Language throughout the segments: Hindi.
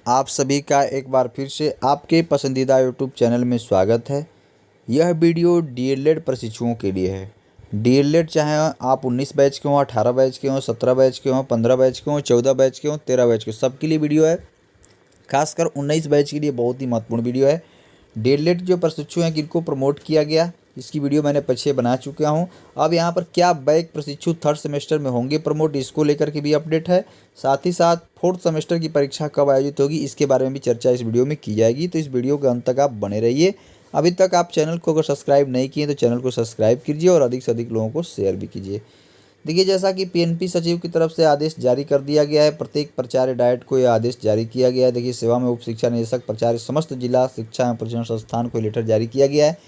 आप सभी का एक बार फिर से आपके पसंदीदा यूट्यूब चैनल में स्वागत है। यह वीडियो डीएलएड प्रशिक्षुओं के लिए है। डीएलएड चाहे आप 19 बैच के हों, 18 बैच के हों, 17 बैच के हों, 15 बैच के हों, 14 बैच के हों, 13 बैच के हों, सबके लिए वीडियो है। खासकर 19 बैच के लिए बहुत ही महत्वपूर्ण वीडियो है। डीएलएड जो प्रशिक्षु हैं जिनको प्रमोट किया गया, इसकी वीडियो मैंने पीछे बना चुका हूं। अब यहां पर क्या बैक प्रशिक्षु थर्ड सेमेस्टर में होंगे प्रमोट, इसको लेकर के भी अपडेट है। साथ ही साथ फोर्थ सेमेस्टर की परीक्षा कब आयोजित होगी, इसके बारे में भी चर्चा इस वीडियो में की जाएगी। तो इस वीडियो के अंत तक आप बने रहिए। अभी तक आप चैनल को अगर सब्सक्राइब नहीं किए तो चैनल को सब्सक्राइब कीजिए और अधिक से अधिक लोगों को शेयर भी कीजिए। देखिए, जैसा कि पीएनपी सचिव की तरफ से आदेश जारी कर दिया गया है, प्रत्येक प्राचार्य डाइट को यह आदेश जारी किया गया है। देखिए, सेवा में उप शिक्षा निदेशक प्राचार्य समस्त जिला शिक्षा एवं प्रशिक्षण संस्थान को लेटर जारी किया गया है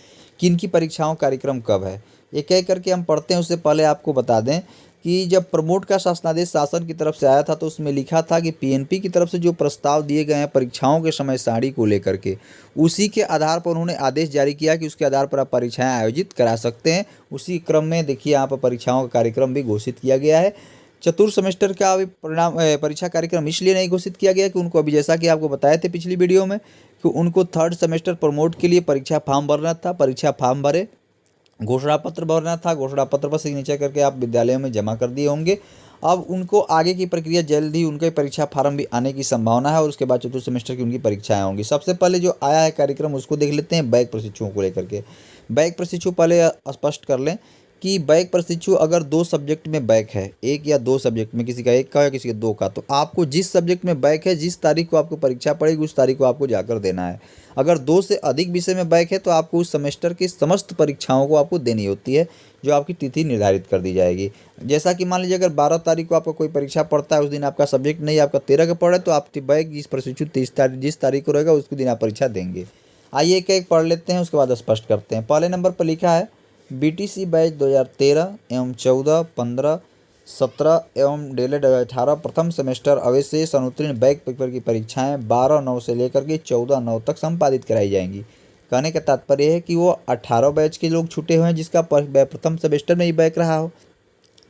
कि इनकी परीक्षाओं कार्यक्रम कब है। एक एक करके हम पढ़ते हैं। उससे पहले आपको बता दें कि जब प्रमोट का शासनादेश शासन की तरफ से आया था तो उसमें लिखा था कि पीएनपी की तरफ से जो प्रस्ताव दिए गए हैं परीक्षाओं के समय सारणी को लेकर के, उसी के आधार पर उन्होंने आदेश जारी किया कि उसके आधार पर आप परीक्षाएं आयोजित करा सकते हैं। उसी क्रम में देखिए यहाँ पर परीक्षाओं का कार्यक्रम भी घोषित किया गया है। चतुर्थ सेमेस्टर का अभी परीक्षा कार्यक्रम इसलिए नहीं घोषित किया गया कि उनको अभी, जैसा कि आपको बताए थे पिछली वीडियो में, कि उनको थर्ड सेमेस्टर प्रमोट के लिए परीक्षा फॉर्म भरना था। परीक्षा फॉर्म भरे, घोषणा पत्र भरना था, घोषणा पत्र पर सिग्नेचर करके आप विद्यालयों में जमा कर दिए होंगे। अब उनको आगे की प्रक्रिया जल्द ही उनके परीक्षा फार्म भी आने की संभावना है और उसके बाद चतुर्थ सेमेस्टर की उनकी परीक्षाएं होंगी। सबसे पहले जो आया है कार्यक्रम उसको देख लेते हैं बैक प्रशिक्षुओं को लेकर के। बैक प्रशिक्षु पहले स्पष्ट कर लें कि बैक प्रशिक्षु अगर 2 सब्जेक्ट में बैक है, एक या 2 सब्जेक्ट में, किसी का 1 का या किसी का 2 का, तो आपको जिस सब्जेक्ट में बैक है, जिस तारीख को आपको परीक्षा पड़ेगी उस तारीख को आपको जाकर देना है। अगर 2 से अधिक विषय में बैक है तो आपको उस सेमेस्टर की समस्त परीक्षाओं को आपको देनी होती है, जो आपकी तिथि निर्धारित कर दी जाएगी। जैसा कि मान लीजिए अगर 12 तारीख को आपका कोई परीक्षा पड़ता है, उस दिन आपका सब्जेक्ट नहीं, आपका 13 का पड़े, तो आप बैक जिस प्रशिक्षु जिस तारीख को रहेगा उसके दिन आप परीक्षा देंगे। आइए एक एक पढ़ लेते हैं, उसके बाद स्पष्ट करते हैं। पहले नंबर पर लिखा है बीटीसी बैच 2013 एवं 14, 15, 17 एवं डीएलएड 2018 प्रथम सेमेस्टर अवशेष अनुत्तीर्ण बैक पेपर की परीक्षाएं 12/9 से लेकर के 14/9 तक संपादित कराई जाएंगी। कहने का तात्पर्य है कि वो 18 बैच के लोग छूटे हुए हैं जिसका प्रथम सेमेस्टर में ही बैक रहा हो,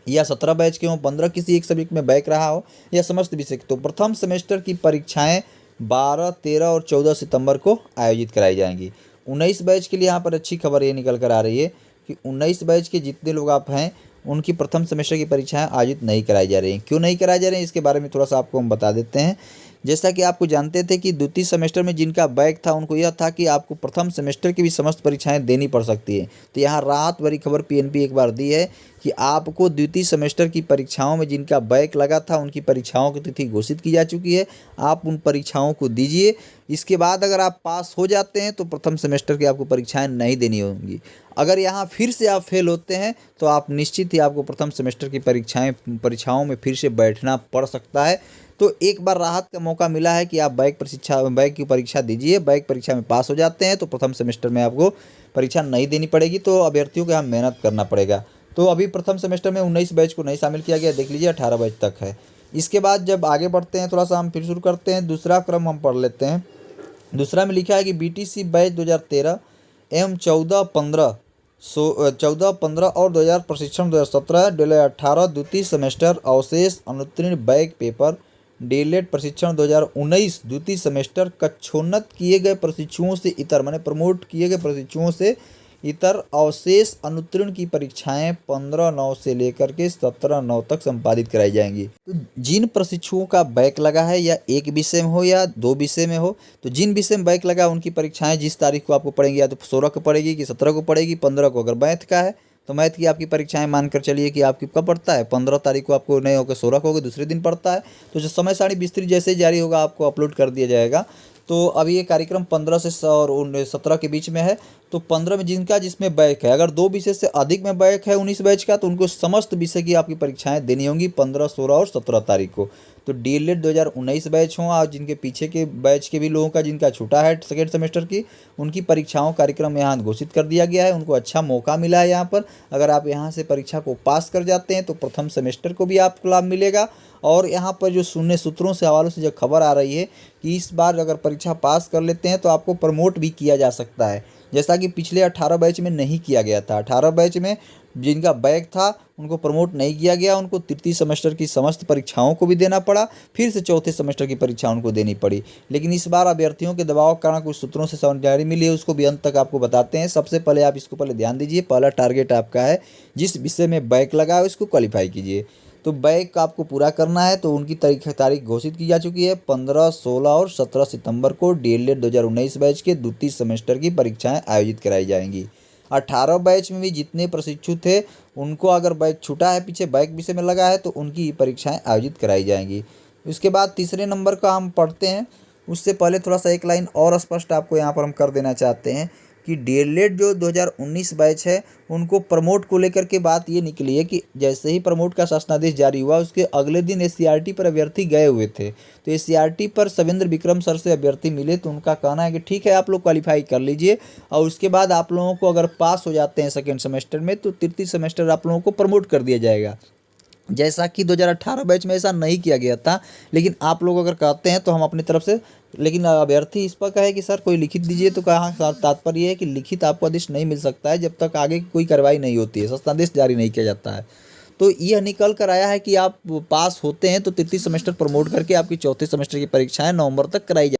या 17 बैच के हों, 15 किसी एक सब्जेक्ट में बैक रहा हो, या समस्त विषय, तो प्रथम सेमेस्टर की परीक्षाएं 12, 13 और 14 सितंबर को आयोजित कराई जाएंगी। 19 बैच के लिए यहाँ पर अच्छी खबर ये निकल कर आ रही है कि 19 बैच के जितने लोग आप हैं उनकी प्रथम सेमेस्टर की परीक्षाएं आयोजित नहीं कराई जा रही हैं। क्यों नहीं कराई जा रही हैं, इसके बारे में थोड़ा सा आपको हम बता देते हैं। जैसा कि आपको जानते थे कि द्वितीय सेमेस्टर में जिनका बैक था उनको यह था कि आपको प्रथम सेमेस्टर की भी समस्त परीक्षाएं देनी पड़ सकती है। तो यहाँ राहत भरी खबर पीएनपी एक बार दी है कि आपको द्वितीय सेमेस्टर की परीक्षाओं में जिनका बैक लगा था उनकी परीक्षाओं की तिथि घोषित की जा चुकी है। आप उन परीक्षाओं को दीजिए। इसके बाद अगर आप पास हो जाते हैं तो प्रथम सेमेस्टर की आपको परीक्षाएं नहीं देनी होंगी। अगर यहाँ फिर से आप फेल होते हैं तो आप निश्चित ही आपको प्रथम सेमेस्टर की परीक्षाओं में फिर से बैठना पड़ सकता है। तो एक बार राहत का मौका मिला है कि आप बैक की परीक्षा दीजिए। बैक परीक्षा में पास हो जाते हैं तो प्रथम सेमेस्टर में आपको परीक्षा नहीं देनी पड़ेगी, तो अभ्यर्थियों को यहाँ मेहनत करना पड़ेगा। तो अभी प्रथम सेमेस्टर में 19 बैच को नहीं शामिल किया गया, देख लीजिए 18 बैच तक है। इसके बाद जब आगे बढ़ते हैं, थोड़ा सा हम फिर शुरू करते हैं, दूसरा क्रम हम पढ़ लेते हैं। दूसरा में लिखा है कि बीटीसी बैच 2013 एवं 14, 15 और 2000 प्रशिक्षण 2017 डीएलएड 18 द्वितीय सेमेस्टर अवशेष अनुत्तीर्ण बैक पेपर डीएलएड प्रशिक्षण 2019 द्वितीय सेमेस्टर कक्षोन्नत किए गए प्रशिक्षुओं से इतर, माने प्रमोट किए गए प्रशिक्षुओं से इतर अवशेष अनुत्तीर्ण की परीक्षाएं 15/9 से लेकर के 17/9 तक संपादित कराई जाएंगी। तो जिन प्रशिक्षुओं का बैक लगा है, या एक विषय में हो या 2 विषय में हो, तो जिन विषय में बैक लगा उनकी परीक्षाएं जिस तारीख को आपको पड़ेंगी, या तो 16 को पड़ेगी कि 17 को पड़ेगी, 15 को अगर मैथ का है तो मैथ की आपकी परीक्षाएं मानकर चलिए कि आपकी कब पड़ता है, 15 तारीख को आपको नहीं होकर 16 को होगा, दूसरे दिन पड़ता है। तो जो समय सारणी विस्तृत जैसे ही जारी होगा आपको अपलोड कर दिया जाएगा। तो अभी ये कार्यक्रम 15 से 17 के बीच में है। तो 15 में जिनका जिसमें बैक है, अगर 2 विषय से अधिक में बैक है 19 बैच का, तो उनको समस्त विषय की आपकी परीक्षाएं देनी होंगी 15, 16 और 17 तारीख को। तो डीएलएड 2019 बैच हों और जिनके पीछे के बैच के भी लोगों का जिनका छूटा है सेकेंड सेमेस्टर की, उनकी परीक्षाओं कार्यक्रम यहाँ घोषित कर दिया गया है। उनको अच्छा मौका मिला है यहाँ पर। अगर आप यहाँ से परीक्षा को पास कर जाते हैं तो प्रथम सेमेस्टर को भी आपको लाभ मिलेगा। और यहाँ पर जो शून्य सूत्रों से हवालों से जो खबर आ रही है कि इस बार अगर परीक्षा पास कर लेते हैं तो आपको प्रमोट भी किया जा सकता है। जैसा कि पिछले 18 बैच में नहीं किया गया था। 18 बैच में जिनका बैक था उनको प्रमोट नहीं किया गया, उनको तृतीय सेमेस्टर की समस्त परीक्षाओं को भी देना पड़ा, फिर से चौथे सेमेस्टर की परीक्षा उनको देनी पड़ी। लेकिन इस बार अभ्यर्थियों के दबाव के कारण कुछ सूत्रों से जानकारी मिली है, उसको भी अंत तक आपको बताते हैं। सबसे पहले आप इसको पहले ध्यान दीजिए, पहला टारगेट आपका है जिस विषय में बैक लगा है उसको क्वालिफाई कीजिए। तो बैक आपको पूरा करना है, तो उनकी तारीख घोषित की जा चुकी है। 15, 16 और 17 सितंबर को डीएलएड 2019 बैच के द्वितीय सेमेस्टर की परीक्षाएं आयोजित कराई जाएंगी। 18 बैच में भी जितने प्रशिक्षु थे उनको अगर बैक छूटा है, पीछे बैक विषय में लगा है, तो उनकी परीक्षाएं आयोजित कराई जाएंगी। उसके बाद तीसरे नंबर का हम पढ़ते हैं। उससे पहले थोड़ा सा एक लाइन और स्पष्ट आपको यहाँ पर हम कर देना चाहते हैं कि डीएलएड जो 2019 बैच है उनको प्रमोट को लेकर के बात ये निकली है कि जैसे ही प्रमोट का शासनादेश जारी हुआ उसके अगले दिन एससीईआरटी पर अभ्यर्थी गए हुए थे। तो एससीईआरटी पर सवेंद्र विक्रम सर से अभ्यर्थी मिले, तो उनका कहना है कि ठीक है आप लोग क्वालिफाई कर लीजिए और उसके बाद आप लोगों को अगर पास हो जाते हैं सेकेंड सेमेस्टर में तो तृतीय सेमेस्टर आप लोगों को प्रमोट कर दिया जाएगा। जैसा कि 2018 बैच में ऐसा नहीं किया गया था, लेकिन आप लोग अगर कहते हैं तो हम अपनी तरफ से, लेकिन अभ्यर्थी इस पर कहे कि सर कोई लिखित दीजिए, तो कहा तात्पर्य है कि लिखित आपको आदेश नहीं मिल सकता है जब तक आगे कोई कार्रवाई नहीं होती है, शासनादेश जारी नहीं किया जाता है। तो यह निकल कर आया है कि आप पास होते हैं तो तृतीय सेमेस्टर प्रमोट करके आपकी चौथे सेमेस्टर की परीक्षाएं नवंबर तक कराई जाएंगी।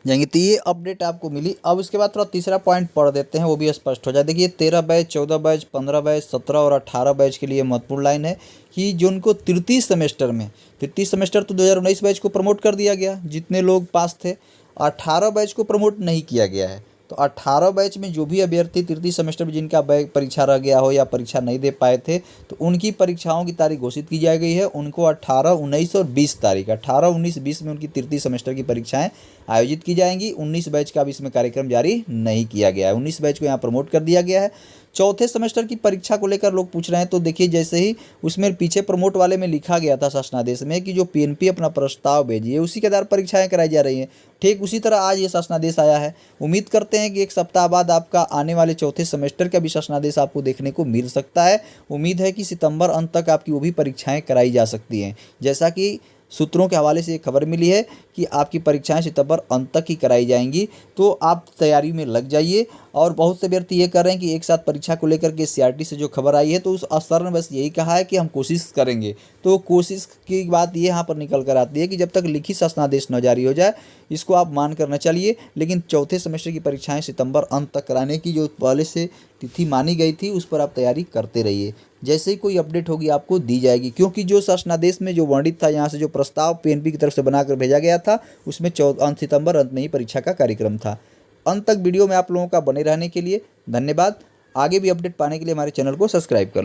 तो ये अपडेट आपको मिली। अब उसके बाद थोड़ा तीसरा पॉइंट पढ़ देते हैं, वो भी स्पष्ट हो जाए। देखिए 13 बैच, 14 बैच, 15 बैच, 17 और 18 बैच के लिए महत्वपूर्ण लाइन है कि जो उनको तृतीय सेमेस्टर तो 2019 बैच को प्रमोट कर दिया गया जितने लोग पास थे, 18 बैच को प्रमोट नहीं किया गया है। तो 18 बैच में जो भी अभ्यर्थी तृतीय सेमेस्टर में जिनका बैक परीक्षा रह गया हो या परीक्षा नहीं दे पाए थे, तो उनकी परीक्षाओं की तारीख घोषित की जा गई है। उनको 18, 19 और 20 तारीख 18, 19, 20 में उनकी तृतीय सेमेस्टर की परीक्षाएं आयोजित की जाएंगी। 19 बैच का भी इसमें कार्यक्रम जारी नहीं किया गया है, 19 बैच को यहाँ प्रमोट कर दिया गया है। चौथे सेमेस्टर की परीक्षा को लेकर लोग पूछ रहे हैं, तो देखिए जैसे ही उसमें पीछे प्रमोट वाले में लिखा गया था शासनादेश में कि जो पीएनपी अपना प्रस्ताव भेजिए उसी के आधार पर परीक्षाएं कराई जा रही हैं, ठीक उसी तरह आज ये शासनादेश आया है। उम्मीद करते हैं कि एक सप्ताह बाद आपका आने वाले चौथे सेमेस्टर का भी शासनादेश आपको देखने को मिल सकता है। उम्मीद है कि सितंबर अंत तक आपकी वो भी परीक्षाएं कराई जा सकती हैं। जैसा कि सूत्रों के हवाले से ये खबर मिली है कि आपकी परीक्षाएं सितंबर अंत तक ही कराई जाएंगी, तो आप तैयारी में लग जाइए। और बहुत से अभ्यर्थी ये कर रहे हैं कि एक साथ परीक्षा को लेकर के सीआरटी से जो खबर आई है तो उस अफसर ने बस यही कहा है कि हम कोशिश करेंगे। तो कोशिश की बात ये यहाँ पर निकल कर आती है कि जब तक लिखित शासनादेश न जारी हो जाए इसको आप मान कर न चलिए, लेकिन चौथे सेमेस्टर की परीक्षाएं सितंबर अंत तक कराने की जो पहले से तिथि मानी गई थी उस पर आप तैयारी करते रहिए। जैसे ही कोई अपडेट होगी आपको दी जाएगी, क्योंकि जो शासनादेश में जो वर्णित था, यहाँ से जो प्रस्ताव पीएनपी की तरफ से बनाकर भेजा गया था उसमें सितंबर अंत में ही परीक्षा का कार्यक्रम था। अंत तक वीडियो में आप लोगों का बने रहने के लिए धन्यवाद। आगे भी अपडेट पाने के लिए हमारे चैनल को सब्सक्राइब कर